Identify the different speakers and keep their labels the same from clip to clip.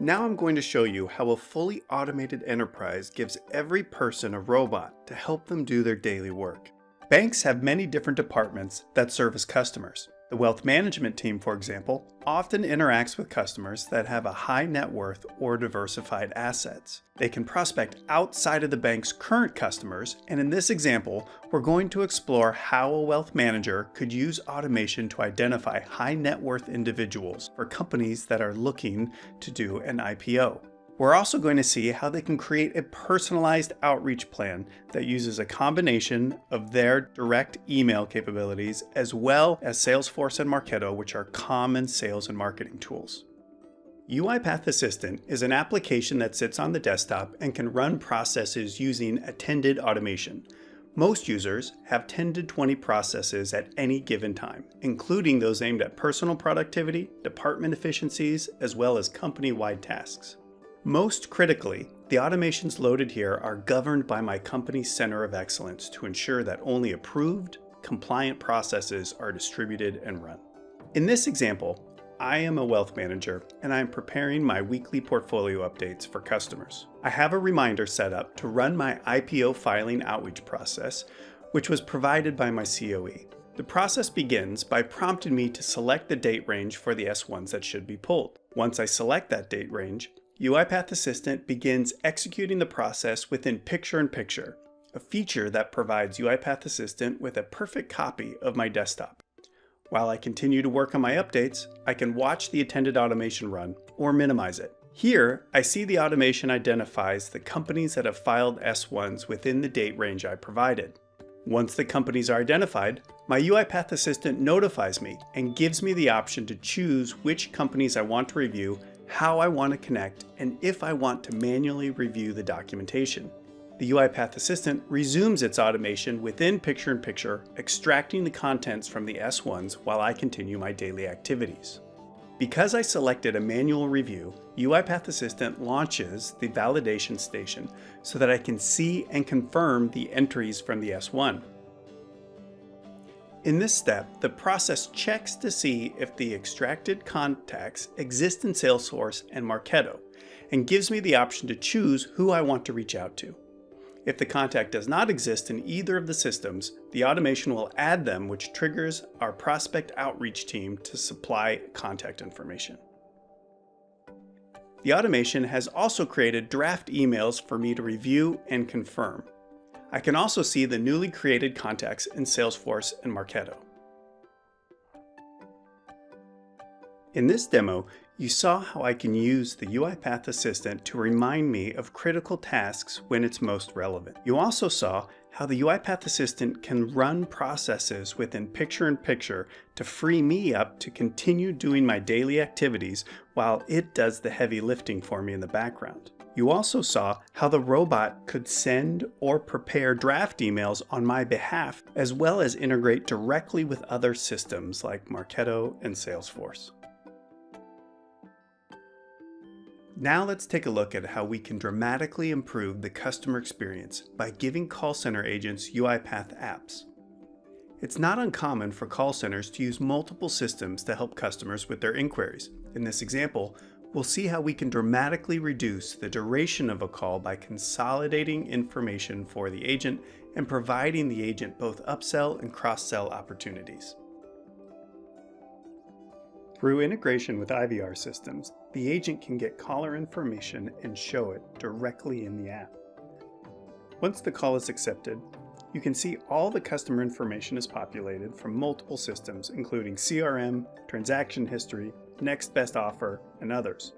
Speaker 1: Now I'm going to show you how a fully automated enterprise gives every person a robot to help them do their daily work. Banks have many different departments that service customers. The wealth management team, for example, often interacts with customers that have a high net worth or diversified assets. They can prospect outside of the bank's current customers, and in this example, we're going to explore how a wealth manager could use automation to identify high net worth individuals for companies that are looking to do an IPO. We're also going to see how they can create a personalized outreach plan that uses a combination of their direct email capabilities as well as Salesforce and Marketo, which are common sales and marketing tools. UiPath Assistant is an application that sits on the desktop and can run processes using attended automation. Most users have 10 to 20 processes at any given time, including those aimed at personal productivity, department efficiencies, as well as company-wide tasks. Most critically, the automations loaded here are governed by my company's Center of Excellence to ensure that only approved, compliant processes are distributed and run. In this example, I am a wealth manager and I am preparing my weekly portfolio updates for customers. I have a reminder set up to run my IPO filing outreach process, which was provided by my COE. The process begins by prompting me to select the date range for the S1s that should be pulled. Once I select that date range, UiPath Assistant begins executing the process within Picture-in-Picture, a feature that provides UiPath Assistant with a perfect copy of my desktop. While I continue to work on my updates, I can watch the attended automation run or minimize it. Here, I see the automation identifies the companies that have filed S1s within the date range I provided. Once the companies are identified, my UiPath Assistant notifies me and gives me the option to choose which companies I want to review, how I want to connect, and if I want to manually review the documentation. The UiPath Assistant resumes its automation within Picture-in-Picture, extracting the contents from the S1s while I continue my daily activities. Because I selected a manual review, UiPath Assistant launches the validation station so that I can see and confirm the entries from the S1. In this step, the process checks to see if the extracted contacts exist in Salesforce and Marketo, and gives me the option to choose who I want to reach out to. If the contact does not exist in either of the systems, the automation will add them, which triggers our prospect outreach team to supply contact information. The automation has also created draft emails for me to review and confirm. I can also see the newly created contacts in Salesforce and Marketo. In this demo, you saw how I can use the UiPath Assistant to remind me of critical tasks when it's most relevant. You also saw how the UiPath Assistant can run processes within Picture-in-Picture to free me up to continue doing my daily activities while it does the heavy lifting for me in the background. You also saw how the robot could send or prepare draft emails on my behalf, as well as integrate directly with other systems like Marketo and Salesforce. Now let's take a look at how we can dramatically improve the customer experience by giving call center agents UiPath apps. It's not uncommon for call centers to use multiple systems to help customers with their inquiries. In this example, we'll see how we can dramatically reduce the duration of a call by consolidating information for the agent and providing the agent both upsell and cross-sell opportunities. Through integration with IVR systems, the agent can get caller information and show it directly in the app. Once the call is accepted, you can see all the customer information is populated from multiple systems, including CRM, transaction history, next best offer, and others.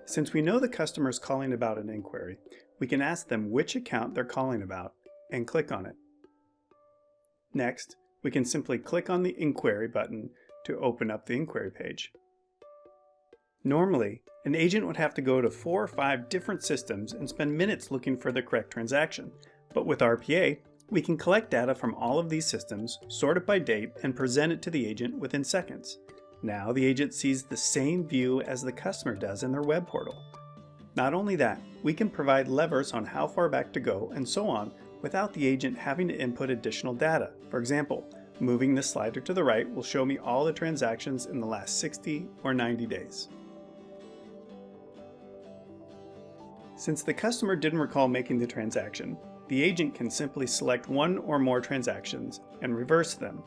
Speaker 1: Since we know the customer is calling about an inquiry, we can ask them which account they're calling about and click on it. Next, we can simply click on the Inquiry button to open up the inquiry page. Normally, an agent would have to go to 4 or 5 different systems and spend minutes looking for the correct transaction. But with RPA, we can collect data from all of these systems, sort it by date, and present it to the agent within seconds. Now the agent sees the same view as the customer does in their web portal. Not only that, we can provide levers on how far back to go and so on without the agent having to input additional data. For example, moving this slider to the right will show me all the transactions in the last 60 or 90 days. Since the customer didn't recall making the transaction, the agent can simply select one or more transactions and reverse them.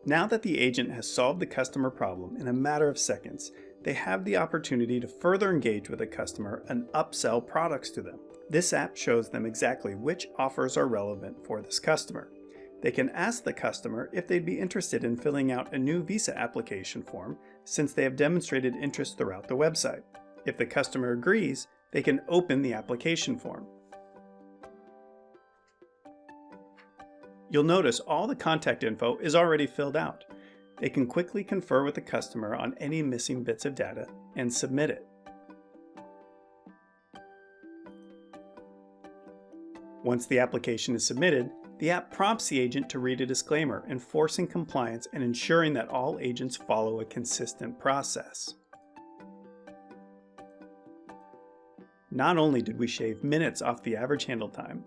Speaker 1: Now that the agent has solved the customer problem in a matter of seconds, they have the opportunity to further engage with the customer and upsell products to them. This app shows them exactly which offers are relevant for this customer. They can ask the customer if they'd be interested in filling out a new Visa application form since they have demonstrated interest throughout the website. If the customer agrees, they can open the application form. You'll notice all the contact info is already filled out. They can quickly confer with the customer on any missing bits of data and submit it. Once the application is submitted, the app prompts the agent to read a disclaimer, enforcing compliance and ensuring that all agents follow a consistent process. Not only did we shave minutes off the average handle time,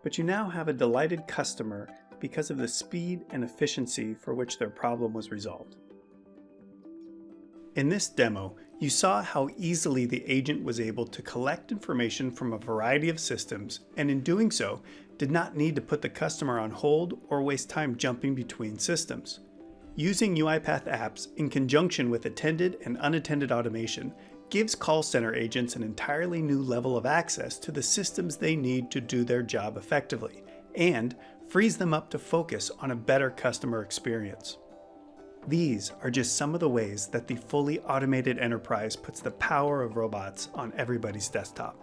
Speaker 1: but you now have a delighted customer because of the speed and efficiency for which their problem was resolved. In this demo, you saw how easily the agent was able to collect information from a variety of systems, and in doing so, did not need to put the customer on hold or waste time jumping between systems. Using UiPath apps in conjunction with attended and unattended automation gives call center agents an entirely new level of access to the systems they need to do their job effectively, and frees them up to focus on a better customer experience. These are just some of the ways that the fully automated enterprise puts the power of robots on everybody's desktop.